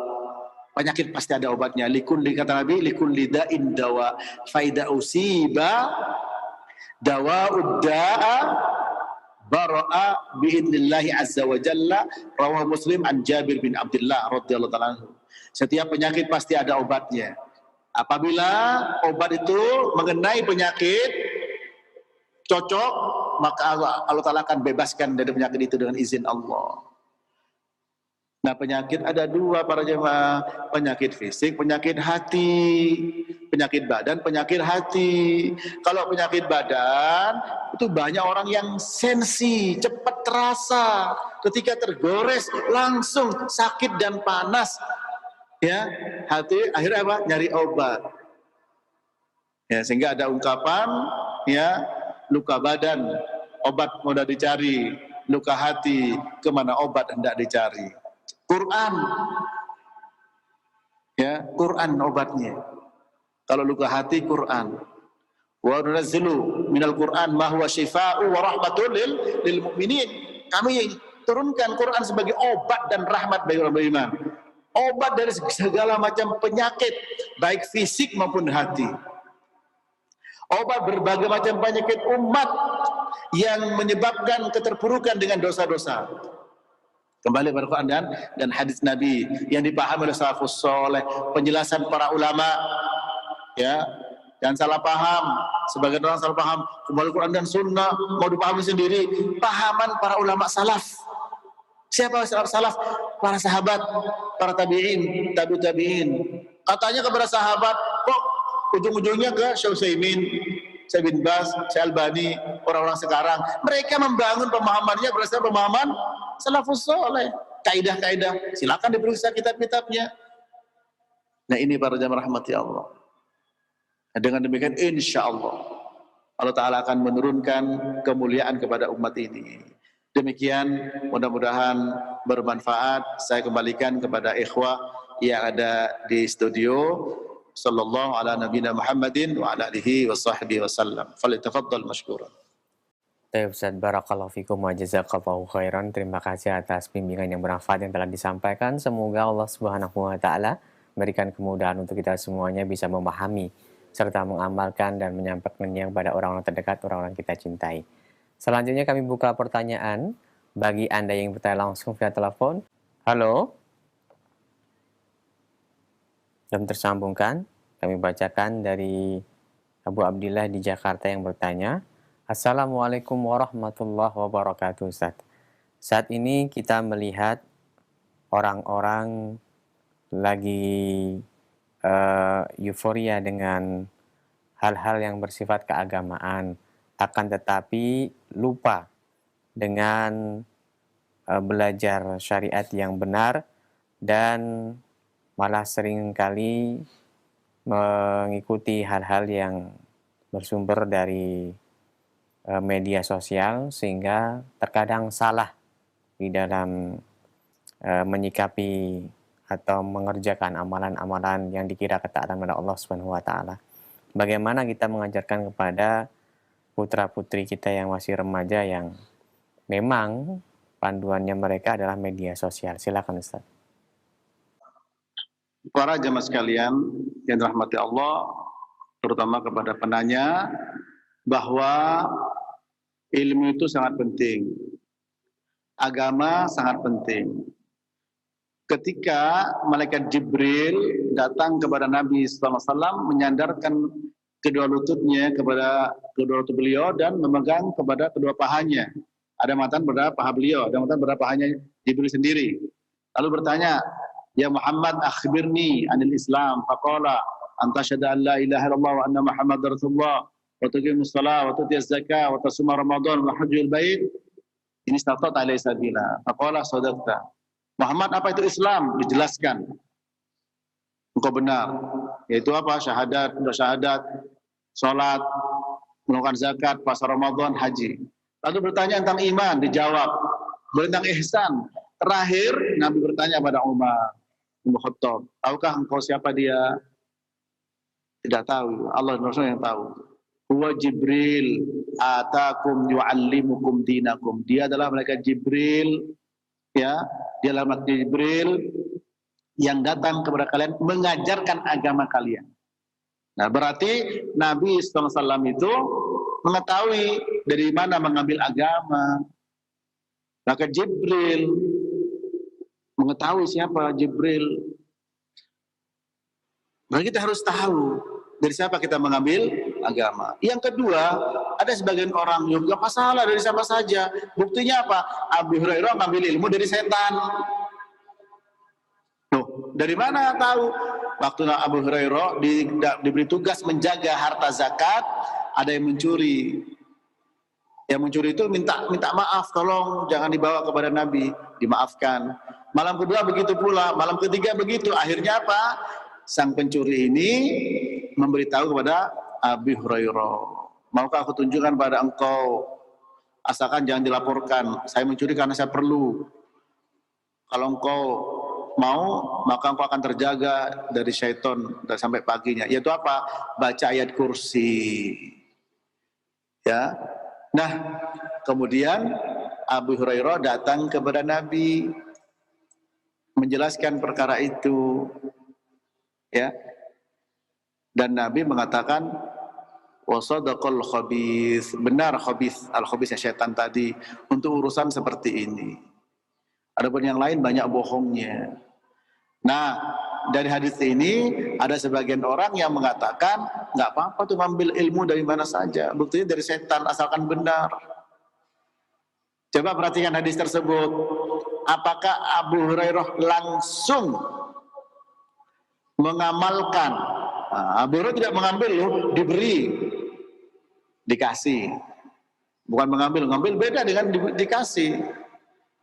Penyakit pasti ada obatnya. Likulli, kata Nabi, likulli da'in dawa. Faida usiba dawa'ud da'a bara'a bi'idnillahi azza wa jalla. Rawah Muslim an Jabir bin Abdullah radhiyallahu ta'ala anhu. Setiap penyakit pasti ada obatnya. Apabila obat itu mengenai penyakit cocok, maka Allah Ta'ala akan bebaskan dari penyakit itu dengan izin Allah. Nah, penyakit ada 2 para jemaah, penyakit fisik, penyakit hati, penyakit badan, penyakit hati. Kalau penyakit badan, itu banyak orang yang sensi, cepat terasa, ketika tergores langsung sakit dan panas. Ya, hati akhirnya apa? Nyari obat. Ya, sehingga ada ungkapan, ya, luka badan, obat mudah dicari, luka hati, kemana obat hendak dicari. Quran, ya, Quran obatnya. Kalau luka hati, Quran. Wa nunazzilu minal Quran ma huwa syifaa'u wa rahmatul lil mu'minin. Kami turunkan Quran sebagai obat dan rahmat bagi orang beriman. Obat dari segala macam penyakit, baik fisik maupun hati. Obat berbagai macam penyakit umat yang menyebabkan keterpurukan dengan dosa-dosa. Kembali pada Quran dan hadis Nabi yang dipahami oleh salafus soleh, penjelasan para ulama, ya, jangan salah paham. Sebagian orang salah paham. Kembali Quran dan Sunnah mau dipahami sendiri. Pahaman para ulama salaf. Siapa salaf? Para sahabat, para tabi'in, tabi'in. Katanya kepada sahabat, kok ujung-ujungnya ke Syekh Utsaimin, Syekh bin Baz, Syekh Albani, orang-orang sekarang. Mereka membangun pemahamannya berdasarkan pemahaman salafus saleh, kaidah-kaidah. Silakan diperiksa kitab-kitabnya. Nah, ini para jamaah rahmati Allah. Nah, dengan demikian insya Allah Allah Ta'ala akan menurunkan kemuliaan kepada umat ini. Demikian, mudah-mudahan bermanfaat. Saya kembalikan kepada ikhwah yang ada di studio. Sallallahu ala nabiyina Muhammadin wa ala alihi wa sahbihi wasallam. Falyatafaddal mashkuran. Ustaz, barakallahu fikum wa jazakallahu khairan. Terima kasih atas bimbingan yang bermanfaat yang telah disampaikan. Semoga Allah Subhanahu wa taala memberikan kemudahan untuk kita semuanya bisa memahami serta mengamalkan dan menyampaikannya kepada orang-orang terdekat, orang-orang kita cintai. Selanjutnya kami buka pertanyaan bagi Anda yang bertanya langsung via telepon. Halo? Belum tersambungkan. Kami bacakan dari Abu Abdillah di Jakarta yang bertanya, Assalamualaikum warahmatullahi wabarakatuh, Ustaz. Saat ini kita melihat orang-orang lagi euforia dengan hal-hal yang bersifat keagamaan, akan tetapi lupa dengan belajar syariat yang benar dan malah seringkali mengikuti hal-hal yang bersumber dari media sosial sehingga terkadang salah di dalam menyikapi atau mengerjakan amalan-amalan yang dikira ketaatan kepada Allah Subhanahu wa taala. Bagaimana kita mengajarkan kepada putra-putri kita yang masih remaja yang memang panduannya mereka adalah media sosial. Silakan Ustaz. Para jamaah sekalian yang dirahmati Allah, terutama kepada penanya, bahwa ilmu itu sangat penting. Agama sangat penting. Ketika malaikat Jibril datang kepada Nabi SAW menyandarkan kedua lututnya kepada kedua lutut beliau dan memegang kepada kedua pahanya. Ada matan pada paha beliau, ada matan pada pahanya Jibril sendiri. Lalu bertanya, Ya Muhammad akhbirni anil Islam. Faqala anta syahada an la ilaha illallah wa anna Muhammadar Rasulullah wa tuqimus shalah wa tutiyaz zakah wa tasuma Ramadan wa hajjul bait. Ini statat alaihi sabila. Faqala sadaqta. Muhammad, apa itu Islam? Dijelaskan. Engkau benar. Yaitu apa? Syahadat, bersyahadat, sholat, melakukan zakat, puasa Ramadan, haji. Lalu bertanya tentang iman, dijawab. Tentang ihsan. Terakhir, Nabi bertanya pada Umar bin Khattab, tahukah engkau siapa dia? Tidak tahu. Allah dan Rasul yang tahu. Huwa Jibril atakum yu'allimukum dinakum. Dia adalah malaikat Jibril, ya, dia adalah malaikat Jibril yang datang kepada kalian mengajarkan agama kalian. Nah, berarti Nabi SAW itu mengetahui dari mana mengambil agama. Maka Jibril mengetahui siapa Jibril. Maka kita harus tahu dari siapa kita mengambil agama. Yang kedua, ada sebagian orang yang enggak masalah dari siapa saja. Buktinya apa? Abu Hurairah mengambil ilmu dari setan. Loh, dari mana tahu? Waktu Abu Hurairah diberi tugas menjaga harta zakat, ada yang mencuri. Yang mencuri itu minta maaf, tolong jangan dibawa kepada Nabi, dimaafkan. Malam kedua begitu pula, malam ketiga begitu. Akhirnya apa? Sang pencuri ini memberitahu kepada Abu Hurairah, maukah aku tunjukkan pada engkau, asalkan jangan dilaporkan, saya mencuri karena saya perlu. Kalau engkau mau, maka engkau akan terjaga dari syaitan sampai paginya. Yaitu apa? Baca ayat kursi. Ya. Nah, kemudian Abu Hurairah datang kepada Nabi menjelaskan perkara itu, ya. Dan Nabi mengatakan, wasadaqal khabith, benar khabith, al-khabithnya syaitan tadi untuk urusan seperti ini. Adapun yang lain banyak bohongnya. Nah, dari hadis ini ada sebagian orang yang mengatakan nggak apa-apa tuh ngambil ilmu dari mana saja, buktinya dari setan asalkan benar. Coba perhatikan hadis tersebut. Apakah Abu Hurairah langsung mengamalkan? Nah, Abu Hurairah tidak mengambil loh, diberi, dikasih. Bukan mengambil, ngambil beda dengan dikasih.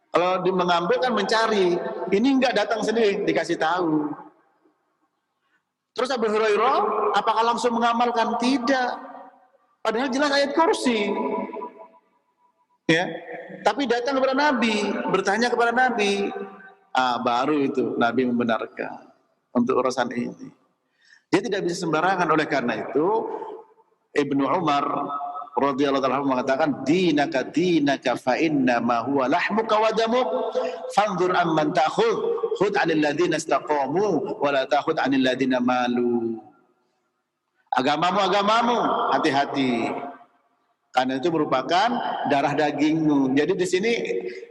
Kalau mengambil kan mencari, ini enggak datang sendiri, dikasih tahu. Terus Abu Hurairah apakah langsung mengamalkan? Tidak. Padahal jelas ayat kursi. Ya. Tapi datang kepada Nabi, bertanya kepada Nabi. Baru itu Nabi membenarkan untuk urusan ini. Dia tidak bisa sembarangan. Oleh karena itu Ibnu Umar radhiyallahu anhu mengatakan, dinaka fa inna ma huwa lahmuka wa damuk fanzur amman ta'khudh khudh 'anil ladzina istaqamu wa la ta'khudh 'anil ladzina malu. agamamu, hati-hati. Karena itu merupakan darah dagingmu. Jadi di sini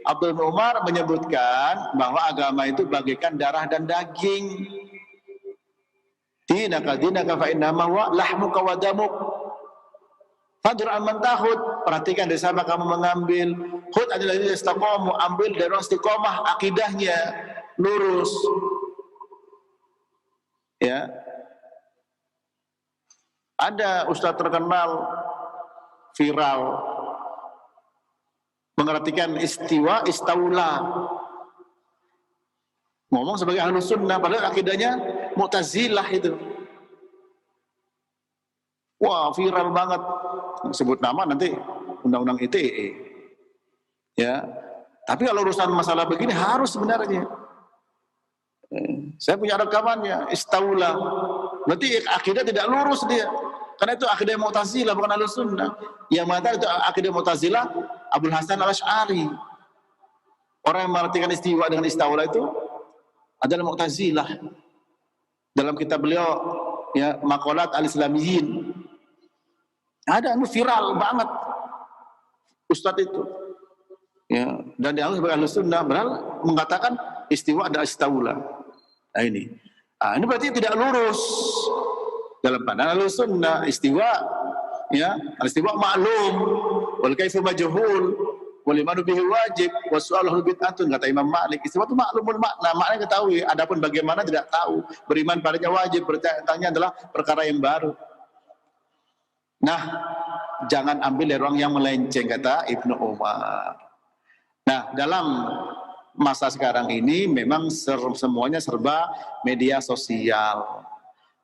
Abdul bin Umar menyebutkan bahwa agama itu bagaikan darah dan daging. Dinaka fa innama wa lahmuka wa damuk. Fadr amman tahud. Perhatikan dari siapa kamu mengambil. Hud adalah istiqomah, ambil dari orang istiqomah, akidahnya lurus. Ya. Ada ustaz terkenal viral mengartikan istiwa istaula, ngomong sebagai ahlus sunnah padahal akidahnya Mu'tazilah itu. Wah, viral banget, sebut nama nanti undang-undang ITE ya. Tapi kalau urusan masalah begini harus sebenarnya, saya punya rekamannya, istaula berarti akidah tidak lurus dia. Karena itu akidah Mu'tazilah, bukan Ahlus Sunnah. Yang mengatakan itu akidah Mu'tazilah Abul Hasan Al-Asy'ari. Orang yang mengartikan istiwa dengan istaula itu adalah Mu'tazilah. Dalam kitab beliau ya Maqalat Al-Islamiyyin. Ada viral banget ustadz itu. Ya, dan dianggap sebagai Ahlus Sunnah padahal mengatakan istiwa adalah istaula. Nah ini. Ini berarti tidak lurus. Dalam pandangan Ahlus Sunnah istiwa ya, istiwa maklum, wal kaifu majhul, wal imanu bihi wajib, wasu'aluhu bid'atun, kata Imam Malik. Istiwa itu maklumul makna, maknanya ketahui, adapun bagaimana tidak tahu. Beriman padanya wajib, bertanya adalah perkara yang baru. Nah, jangan ambil dari orang yang melenceng, kata Ibnu Umar. Nah, dalam masa sekarang ini memang semuanya serba media sosial.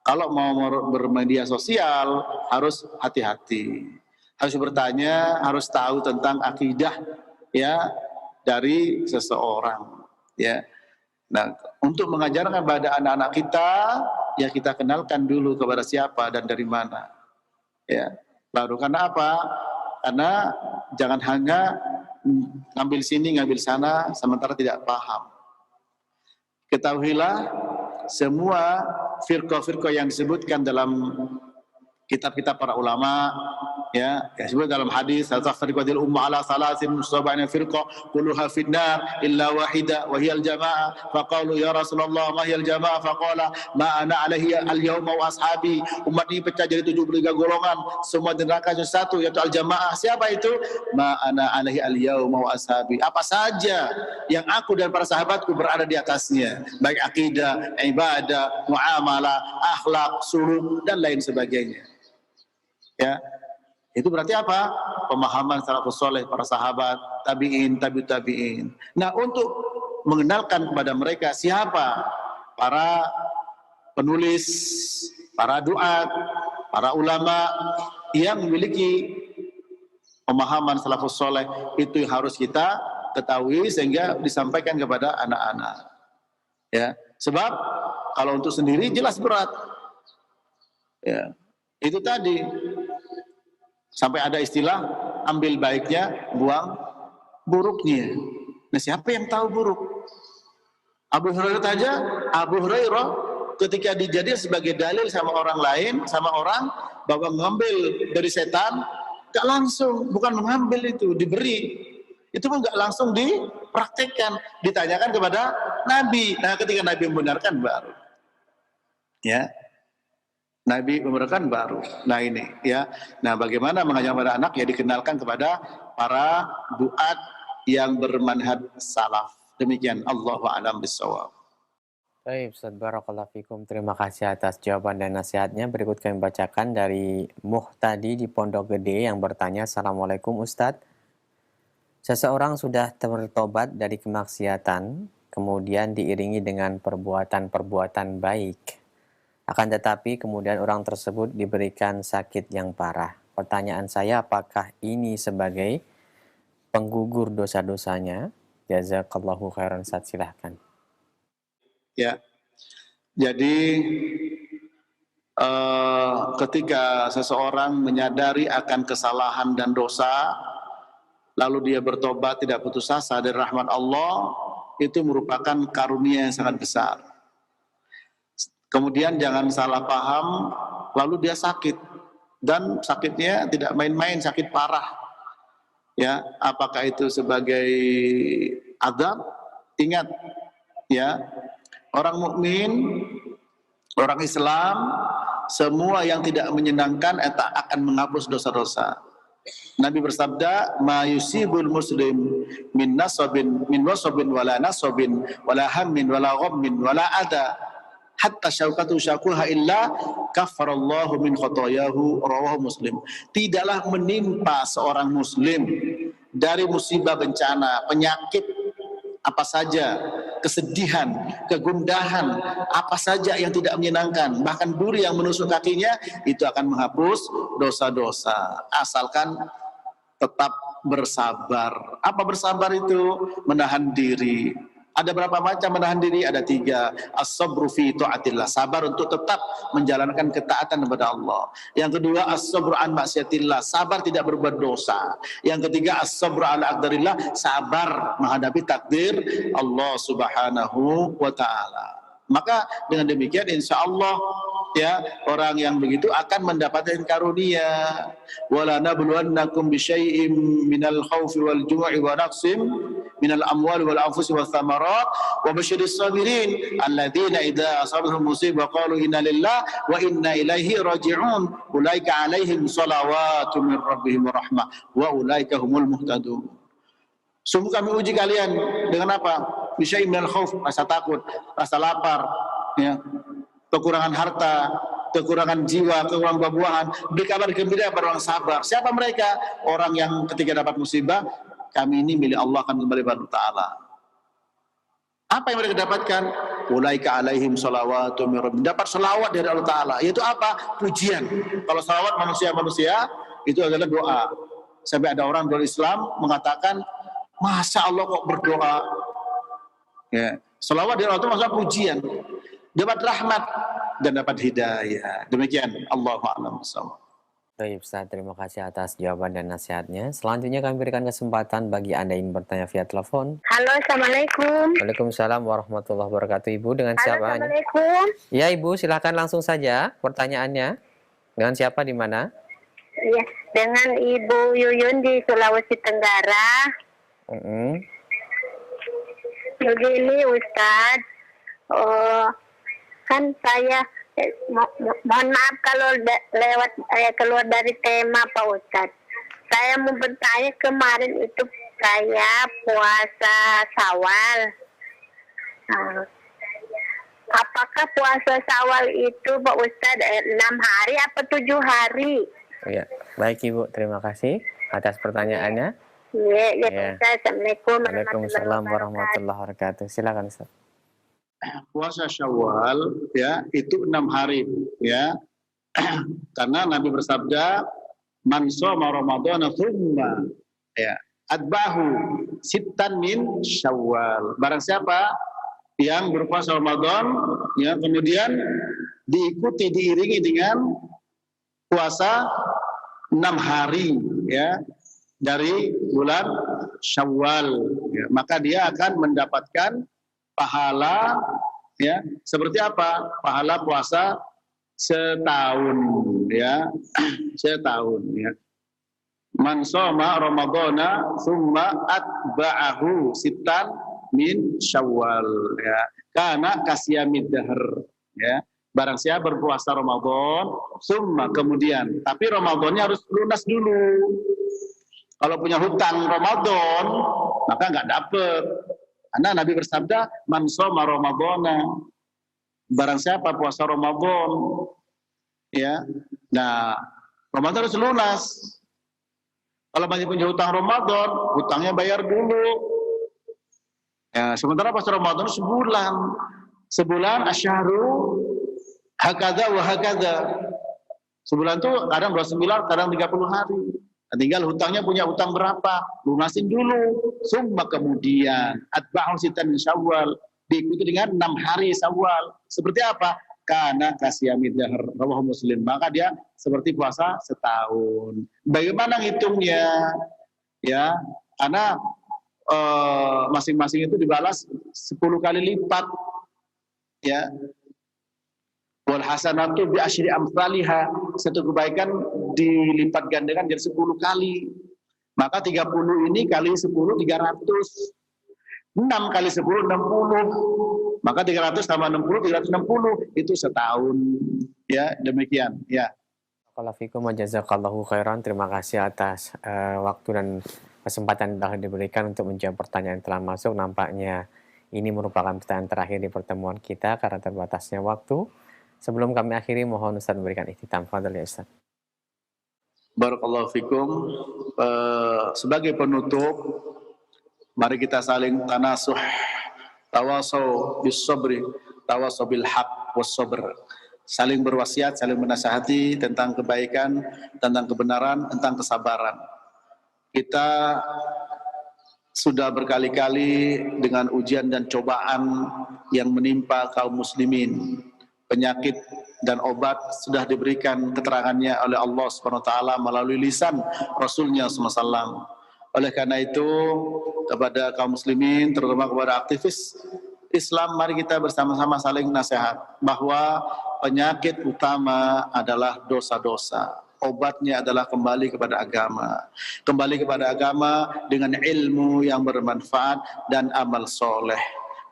Kalau mau bermedia sosial harus hati-hati, harus bertanya, harus tahu tentang akidah ya dari seseorang ya. Nah, untuk mengajarkan kepada anak-anak kita ya kita kenalkan dulu kepada siapa dan dari mana ya. Lalu karena apa? Karena jangan hanya ngambil sini ngambil sana sementara tidak paham. Ketahuilah semua firqah-firqah yang disebutkan dalam kitab-kitab para ulama ya, disebut dalam hadis al-tafriqatil umma ala salasin musabana firqah kulluha finnar illa wahida wa hiya al-jamaah faqalu ya Rasulullah ma hiya al-jamaah faqala ma ana alaihi al-yawma wa ashabi. Umat ini pecah jadi 73 golongan, semua di neraka satu yaitu al-jamaah. Siapa itu? Ma ana alaihi al-yawma wa ashabi. Apa saja yang aku dan para sahabatku berada di atasnya, baik akidah, ibadah, muamalah, akhlak, suluk dan lain sebagainya. Ya, itu berarti apa? Pemahaman salafus saleh, para sahabat, tabi'in, tabi'ut tabi'in. Nah, untuk mengenalkan kepada mereka siapa para penulis, para duat, para ulama yang memiliki pemahaman salafus saleh, itu yang harus kita ketahui sehingga disampaikan kepada anak-anak. Ya, sebab kalau untuk sendiri jelas berat. Ya, itu tadi. Sampai ada istilah ambil baiknya, buang buruknya. Nah, siapa yang tahu buruk? Abu Hurairah ketika dijadikan sebagai dalil sama orang lain, sama orang bahwa mengambil dari setan, gak langsung, bukan mengambil itu, diberi. Itu pun gak langsung dipraktekkan, ditanyakan kepada Nabi. Nah, ketika Nabi membenarkan baru. Ya. Nabi membenarkan baru. Nah ini ya. Nah bagaimana mengajar pada anak ya dikenalkan kepada para duat yang bermanhaj salaf. Demikian Allahu a'lam bishawab. Baik, Ustaz Barakallahu Fikum. Terima kasih atas jawaban dan nasihatnya. Berikut kami bacakan dari Muhtadi di Pondok Gede yang bertanya, Assalamualaikum Ustaz. Seseorang sudah bertobat dari kemaksiatan, kemudian diiringi dengan perbuatan-perbuatan baik. Akan tetapi kemudian orang tersebut diberikan sakit yang parah. Pertanyaan saya, apakah ini sebagai penggugur dosa-dosanya? Jazakallahu khairan, Ustaz, silahkan. Ya, jadi ketika seseorang menyadari akan kesalahan dan dosa, lalu dia bertobat tidak putus asa dari rahmat Allah, itu merupakan karunia yang sangat besar. Kemudian jangan salah paham lalu dia sakit, dan sakitnya tidak main-main, sakit parah. Ya, apakah itu sebagai azab? Ingat, ya, orang mukmin, orang Islam, semua yang tidak menyenangkan akan menghapus dosa-dosa. Nabi bersabda, "Ma yusibul muslim min wasabin wala nasabin wala hammin wala ghammin wala adha hatta syaukatu syakuha illa kaffarallahu min khotoyahu." Rawahu Muslim. Tidaklah menimpa seorang muslim dari musibah, bencana, penyakit apa saja, kesedihan, kegundahan, apa saja yang tidak menyenangkan, bahkan duri yang menusuk kakinya, itu akan menghapus dosa-dosa, asalkan tetap bersabar. Apa bersabar itu? Menahan diri. Ada berapa macam menahan diri? Ada 3. As-sabru fi ta'atillah, sabar untuk tetap menjalankan ketaatan kepada Allah. Yang kedua, as-sabru an maksiatillah, sabar tidak berbuat dosa. Yang ketiga, as-sabru ala aqdarillah, sabar menghadapi takdir Allah Subhanahu wa taala. Maka dengan demikian insya Allah, ya, orang yang begitu akan mendapatkan karunia. Wala nabluwannakum bisyai'im minal khaufi wal ju'i wa naqsim minal amwali wal anfusi wath thamarat wa basyiris sabirin alladzina idza asabatuhum musibah qalu inna lillahi wa inna ilaihi raji'un ulaika alaihim shalawatu min rabbihim rahmah wa ulaika humul muhtadun. Sungguh kami uji kalian dengan apa? Bisyai'im minal khauf, rasa takut, rasa lapar, ya, kekurangan harta, kekurangan jiwa, kekurangan buah-buahan. Beri kabar gembira pada orang sabar. Siapa mereka? Orang yang ketika dapat musibah, kami ini milik Allah, akan kembali kepada Ta'ala. Apa yang mereka dapatkan? Ulaika alaihim sholawatu min rabbihim. Dapat sholawat dari Allah Ta'ala. Yaitu apa? Pujian. Kalau sholawat manusia-manusia, itu adalah doa. Sampai ada orang dari Islam mengatakan, masa Allah kok berdoa? Ya. Sholawat dari Allah itu maksudnya pujian. Dapat rahmat dan dapat hidayah. Demikian. Allahu a'lam bishawab. Baik Ustaz, terima kasih atas jawaban dan nasihatnya. Selanjutnya kami berikan kesempatan bagi Anda yang bertanya via telepon. Halo, Assalamualaikum. Waalaikumsalam warahmatullahi wabarakatuh. Ibu dengan Halo, siapa? Assalamualaikum. Ya Ibu, silakan langsung saja pertanyaannya. Dengan siapa, di mana? Iya, dengan Ibu Yuyun di Sulawesi Tenggara. Begini Ustadz, kan saya mohon maaf kalau lewat keluar dari tema Pak Ustadz. Saya mau bertanya, kemarin itu saya puasa Syawal. Apakah puasa Syawal itu Pak Ustadz 6 hari apa 7 hari? Ya, baik Ibu, terima kasih atas pertanyaannya. Ya. Ustaz. Assalamualaikum Waalaikumsalam warahmatullahi wabarakatuh. Silakan Ustaz. Puasa Syawal, ya, itu 6 hari, ya. Karena Nabi bersabda, "Man shoma Ramadhana tsumma, ya, atba'ahu sittan min Syawal." Barang siapa yang berpuasa Ramadan, ya, kemudian diiringi dengan puasa 6 hari, ya, dari bulan Syawal, ya, maka dia akan mendapatkan pahala, ya, seperti apa? Pahala puasa setahun, ya. Setahun, ya. Man shoma Ramadhana tsumma atba'ahu sittan min Syawal, ya. Karena kasiyamid dahr, ya. Barang siapa berpuasa Ramadan, tsumma, kemudian, tapi Ramadannya harus lunas dulu. Kalau punya hutang Ramadan, maka nggak dapet. Karena Nabi bersabda, "Man shoma Ramadhana." Barang siapa puasa Ramadan, ya. Nah, Ramadan harus lunas. Kalau masih punya hutang Ramadan, hutangnya bayar dulu. Ya, sementara puasa Ramadan sebulan. Sebulan asyharu hakadha wa hakadha. Sebulan tuh kadang 29, kadang 30 hari. Tinggal hutangnya, punya hutang berapa, lunasin dulu. Summa kemudian atba'u sittan min Syawal, diikuti dengan 6 hari Syawal. Seperti apa? Karena kasiyamid dahr, rawahu Muslim. Maka dia seperti puasa setahun. Bagaimana ngitungnya? Ya, karena masing-masing itu dibalas 10 kali lipat. Ya. Wal hasanatu bi asyri amsalha. Satu kebaikan dilipat gandakan jadi 10 kali. Maka 30 ini kali 10 300. 6 kali 10 60. Maka 300 tambah 60 360 itu setahun. Ya, demikian. Ya. Barakallahu fikum wa jazakallahu khairan. Terima kasih atas waktu dan kesempatan yang telah diberikan untuk menjawab pertanyaan yang telah masuk. Nampaknya ini merupakan pertanyaan terakhir di pertemuan kita karena terbatasnya waktu. Sebelum kami akhiri, mohon Ustaz memberikan ikhtitam. Fadhil ya Ustaz. Barakallahu fikum. Sebagai penutup, mari kita saling tanasuh, tawasau bis sabri, tawasau bil haq was sabr. Saling berwasiat, saling menasihati tentang kebaikan, tentang kebenaran, tentang kesabaran. Kita sudah berkali-kali dengan ujian dan cobaan yang menimpa kaum muslimin. Penyakit dan obat sudah diberikan keterangannya oleh Allah SWT melalui lisan Rasulnya SAW. Oleh karena itu, kepada kaum muslimin, terutama kepada aktivis Islam, mari kita bersama-sama saling nasihat bahwa penyakit utama adalah dosa-dosa. Obatnya adalah kembali kepada agama. Kembali kepada agama dengan ilmu yang bermanfaat dan amal soleh.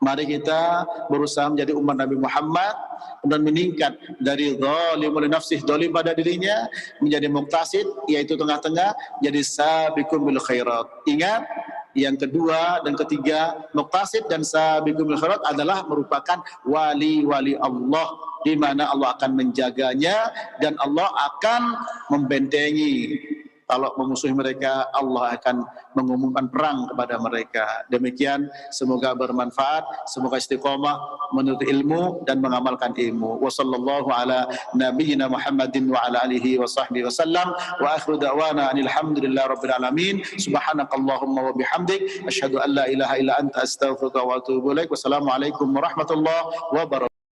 Mari kita berusaha menjadi umat Nabi Muhammad dan meningkat dari zalim li nafsih, zalim pada dirinya, menjadi muqtasid, yaitu tengah-tengah, jadi sabiqun bil khairat. Ingat, yang kedua dan ketiga, muqtasid dan sabiqun bil khairat adalah merupakan wali-wali Allah, di mana Allah akan menjaganya dan Allah akan membentengi. Kalau memusuhi mereka, Allah akan mengumumkan perang kepada mereka. Demikian, semoga bermanfaat, semoga istiqomah menuntut ilmu dan mengamalkan ilmu. Wa sallallahu ala nabiyyina Muhammadin wa ala alihi wa sahbihi wasallam. Wa akhiru da'wana alhamdulillahi rabbil alamin. Subhanakallahumma wa bihamdik, asyhadu an la ilaha illa anta astaghfiruka wa atubu ilaik. Wassalamualaikum warahmatullahi wabarakatuh.